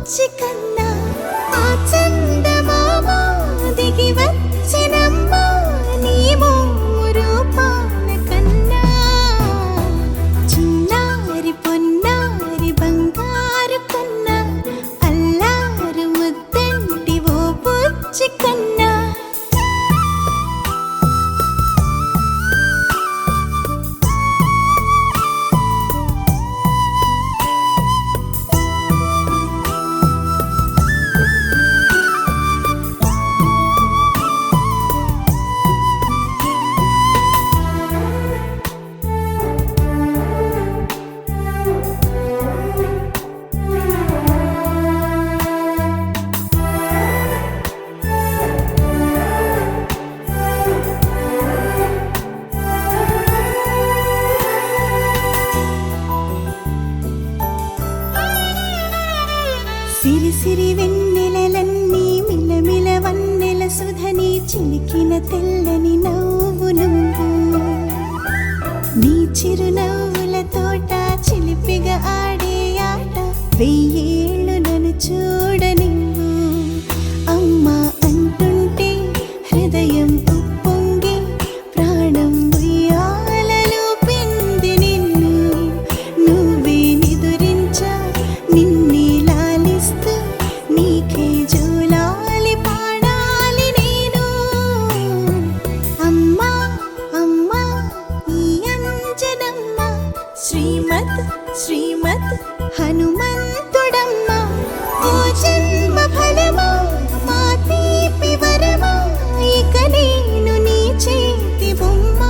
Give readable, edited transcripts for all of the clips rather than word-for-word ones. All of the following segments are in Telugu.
బుచ్చి కన్నా ఆ చందమామ దిగి వచ్చినమ్మా నీ రూపాన కన్నా చిన్నారి పొన్నారి బంగారు కన్నా అల్లారు ముద్దంటి ఓ బుచ్చి కన్నా సిరి సిరి వెన్నెలలన్నీ మిలమిల వన్నెల సుధని చిలికిన తెల్లని నవ్వు నువ్వు నీ చిరునవ్వుల తోట చిలిపిగా ఆడే ఆట వెయ్యేళ్ళు నన్ను చూడనివ్వు అమ్మా అంటుంటే హృదయం ఉప్పొంగి ప్రాణం ఉయ్యాలలో పిండి నిన్ను నువ్వే నిదురించా నిన్నే నీకే జోలాలి పాడాలి నేను అమ్మా అమ్మా ఈ అంజనమ్మ శ్రీమత్ శ్రీమత్ హనుమంతుడమ్మ ఓ జన్మ ఫలమా మా తీపి వరమా ఇక నేను నీ చేతి బొమ్మ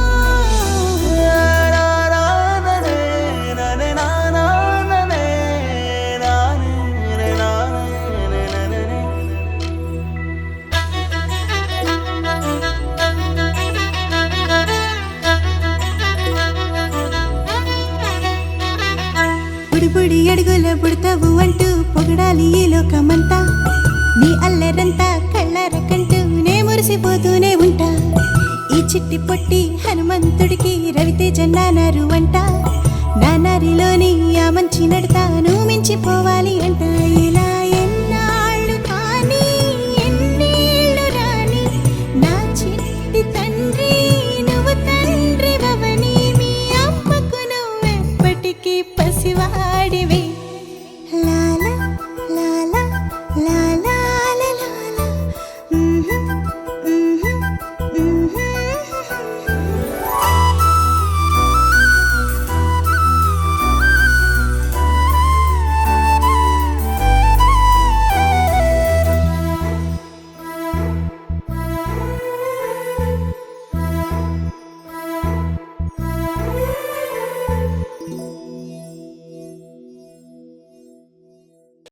బుడి అడుగుల పుడతావు అంటూ పొగడాలి ఈ లోకమంతా నీ అల్లరంతా కళ్ళరకంటూ నే మురిసిపోతూనే ఉంటా ఈ చిట్టి పొట్టి హనుమంతుడికి రవితేజ నానారు అంట నానారిలోని ఆ మంచి నడతా నువ్వు మించిపోవా